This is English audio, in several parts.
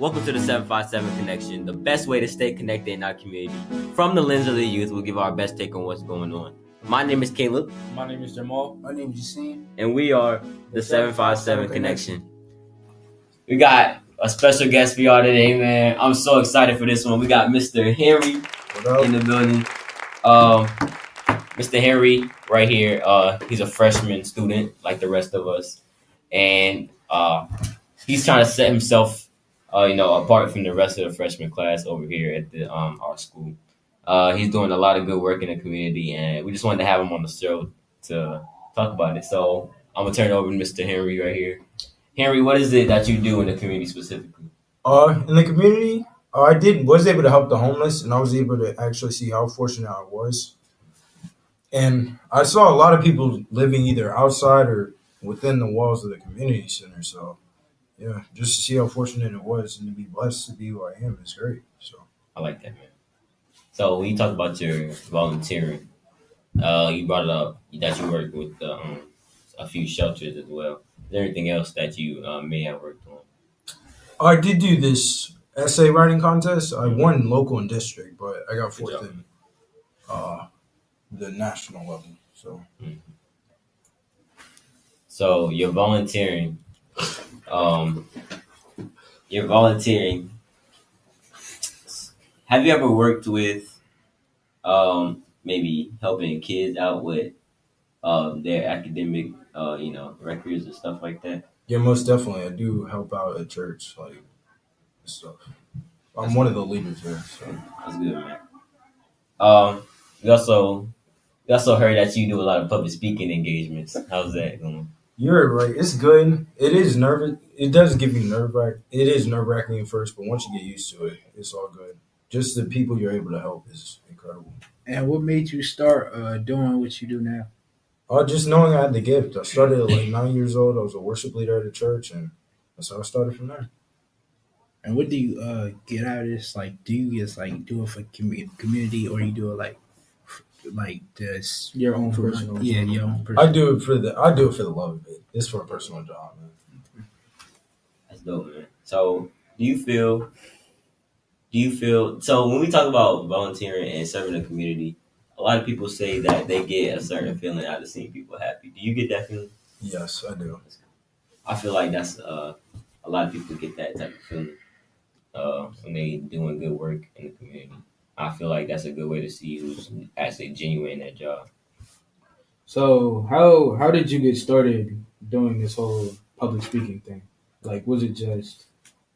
Welcome to the 757 Connection, the best way to stay connected in our community. From the lens of the youth, we'll give our best take on what's going on. My name is Caleb. My name is Jamal. My name is Yassine. And we are the 757 Connection. We got a special guest for y'all today, man. I'm so excited for this one. We got Mr. Henry in the building. Mr. Henry right here, he's a freshman student like the rest of us. And he's trying to set himself apart from the rest of the freshman class over here at the our school. He's doing a lot of good work in the community, and we just wanted to have him on the show to talk about it. So I'm gonna turn it over to Mr. Henry right here. Henry, what is it that you do in the community specifically? In the community, I was able to help the homeless, and I was able to actually see how fortunate I was. And I saw a lot of people living either outside or within the walls of the community center. So, yeah, just to see how fortunate it was and to be blessed to be who I am is great. So I like that, man. So when you talk about your volunteering, you brought it up that you work with a few shelters as well. Is there anything else that you may have worked on? I did do this essay writing contest. I won local and district, but I got fourth in the national level. So, So you're volunteering. You're volunteering. Have you ever worked with maybe helping kids out with their academic records and stuff like that? Yeah, most definitely. I do help out at church, like stuff. I'm one of the leaders there. So that's good, man. We also heard that you do a lot of public speaking engagements. How's that going? You're right. It's good. It is It does give you It is nerve wracking at first, but once you get used to it, it's all good. Just the people you're able to help is incredible. And what made you start doing what you do now? Just knowing I had the gift. I started at like 9 years old. I was a worship leader at a church, and that's how I started from there. And what do you get out of this? Like, do you just like do it for community, or you do it like this your own personal? Yeah, your own personal. I do it for the love of it. It's for a personal job, man. That's dope, man. So do you feel so when we talk about volunteering and serving the community, a lot of people say that they get a certain feeling out of seeing people happy. Do you get that feeling? Yes, I do. I feel like that's a lot of people get that type of feeling when they doing good work in the community. I feel like that's a good way to see who's actually genuine in their job. So how did you get started doing this whole public speaking thing? Like, was it just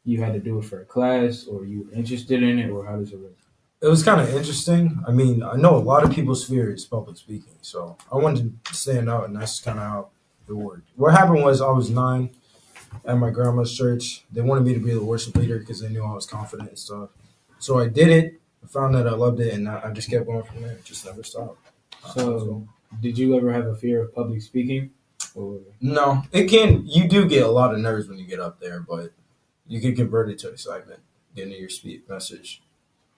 you had to do it for a class, or you were interested in it, or how does it work? It was kind of interesting. I mean, I know a lot of people's fear is public speaking, so I wanted to stand out, and that's kind of how it worked. What happened was I was 9 at my grandma's church. They wanted me to be the worship leader because they knew I was confident and stuff. So I did it. I found that I loved it, and I just kept going from there. Just never stopped. So did you ever have a fear of public speaking? Or? No, it can. You do get a lot of nerves when you get up there, but you can convert it to excitement, getting your message.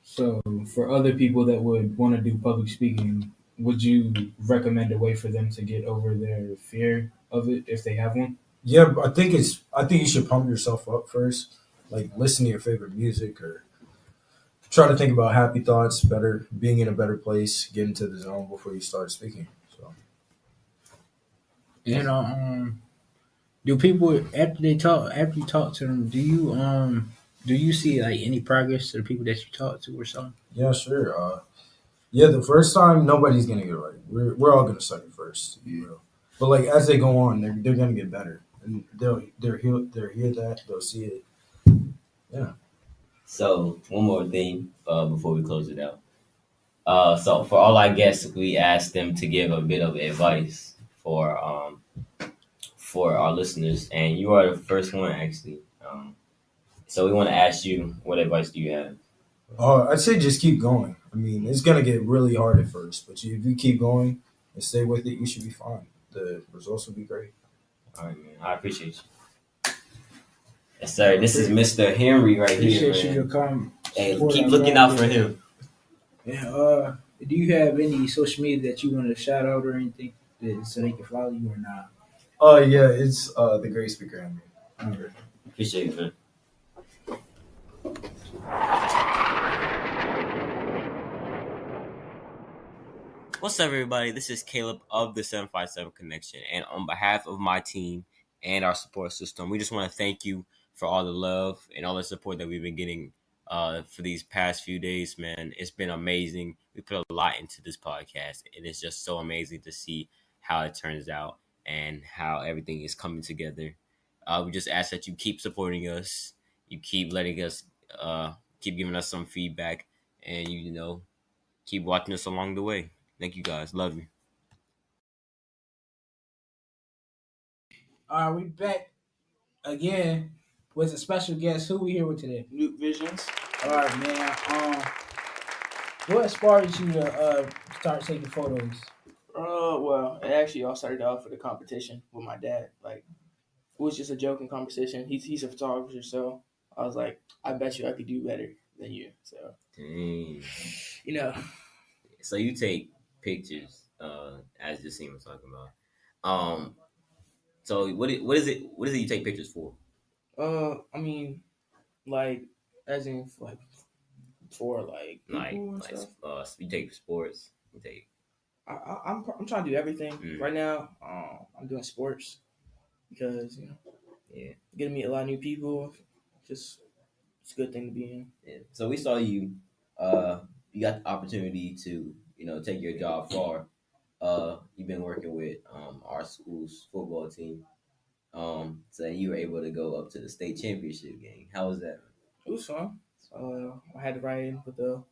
So for other people that would want to do public speaking, would you recommend a way for them to get over their fear of it if they have one? Yeah, I think you should pump yourself up first. Like, listen to your favorite music, or try to think about happy thoughts, being in a better place, get into the zone before you start speaking. So, Do people after you talk to them, do you see like any progress to the people that you talk to or something? Yeah, sure. The first time nobody's gonna get it right. We're all gonna suck at first, to be real. But like as they go on, they're gonna get better, and they'll hear that, they'll see it. Yeah. So one more thing before we close it out. So for all our guests, we asked them to give a bit of advice for our listeners, and you are the first one actually. So we want to ask you, what advice do you have? I'd say just keep going. I mean, it's gonna get really hard at first, but if you keep going and stay with it, you should be fine. The results will be great. All right, man. I appreciate you. Yes, sir. This is Mr. Henry right here, man. Hey, keep looking out for him. Yeah. Do you have any social media that you want to shout out or anything so they can follow you or not? Yeah, it's the Great Speaker Henry. Appreciate it, man. What's up, everybody? This is Caleb of the 757 Connection, and on behalf of my team and our support system, we just want to thank you for all the love and all the support that we've been getting for these past few days, man. It's been amazing. We put a lot into this podcast, and it's just so amazing to see how it turns out and how everything is coming together. We just ask that you keep supporting us, you keep letting us, keep giving us some feedback, and keep watching us along the way. Thank you guys. Love you. All right, we back again with a special guest. Who we here with today? Nuke Visions. All right, man. What inspired you to start taking photos? Well, it actually all started off with a competition with my dad. Like, it was just a joking conversation. He's a photographer, so I was like, I bet you I could do better than you. So, Dang. you know, So you take pictures, as Jassim was talking about. So what is it? What is it you take pictures for? I mean, like, as in, like, for like people and stuff. You take sports. You take. I'm trying to do everything Mm. right now. I'm doing sports because Yeah. getting to meet a lot of new people. Just it's a good thing to be in. Yeah. So we saw you. You got the opportunity to take your job far. You've been working with our school's football team. So you were able to go up to the state championship game. How was that? It was fun. I had to ride in with the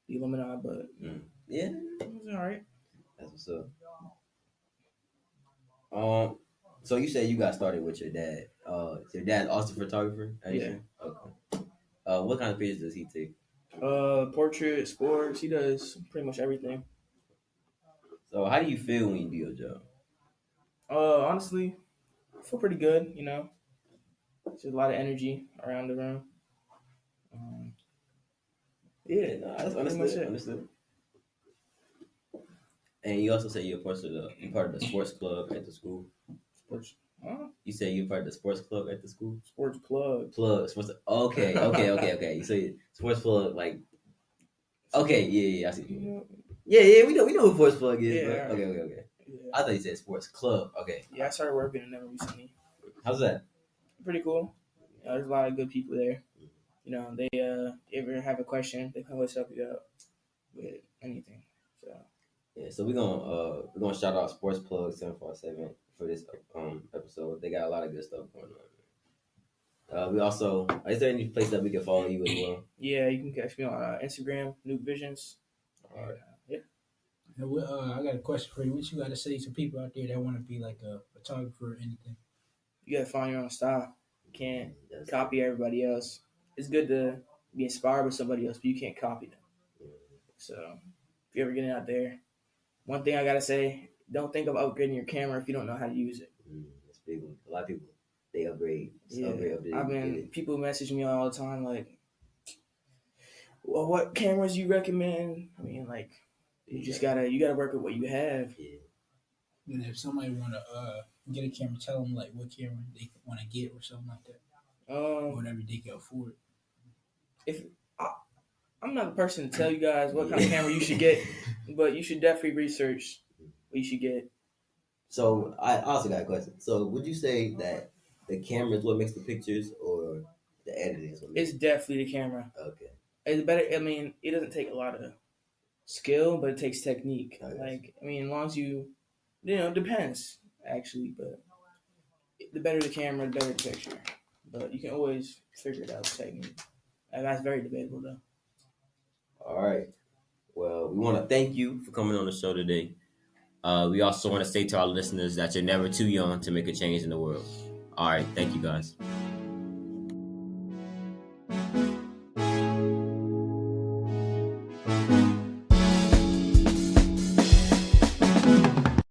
Illuminati, but Yeah, it was all right. that's what's up. So you said you got started with your dad. Your dad's also a photographer? Yeah. Okay. What kind of pictures does he take? Portrait, sports. He does pretty much everything. So how do you feel when you do your job? Honestly, I feel pretty good. There's a lot of energy around the room. Yeah, No, that's pretty much it. understood. And you also say you're part of the sports club at the school. Sports. Huh? You say you're part of the sports club at the school. Sports plug. Sports. Okay. You say sports plug, like. Okay, yeah, I see. Yeah, we know who Sports Plug is. Yeah. But okay. Yeah. I thought you said Sports Club. Okay. Yeah, I started working in them recently. How's that? Pretty cool. There's a lot of good people there. They ever have a question, they can always help you out with anything. So Yeah, so we're gonna shout out Sports Plug 747 for this episode. They got a lot of good stuff going on. We also, is there any place that we can follow you as well? yeah, you can catch me on Instagram, Nuke Visions. All right. Yeah. And I got a question for you. What you got to say to people out there that want to be like a photographer or anything? You gotta find your own style. You can't That's- copy everybody else. It's good to be inspired by somebody else, but you can't copy them. So if you're ever getting out there, one thing I gotta say, don't think of upgrading your camera if you don't know how to use it. That's big one. A lot of people they upgrade. Yeah. Upgrade. People message me all the time like, well, what cameras you recommend? I mean, like, you gotta work with what you have. Yeah. And if somebody want to get a camera, tell them like what camera they want to get or something like that, or whatever they can afford. I'm not the person to tell you guys what kind of camera you should get, but you should definitely research what you should get. So I also got a question. So would you say that the camera is what makes the pictures, or the editing is what makes? It's definitely the camera. Okay. It's better. I mean, it doesn't take a lot of skill, but it takes technique. I guess. Like, I mean, as long as it depends actually, but the better the camera, the better the picture. But you can always figure it out with technique. And that's very debatable though. All right. Well, we want to thank you for coming on the show today. We also want to say to our listeners that you're never too young to make a change in the world. All right. Thank you, guys.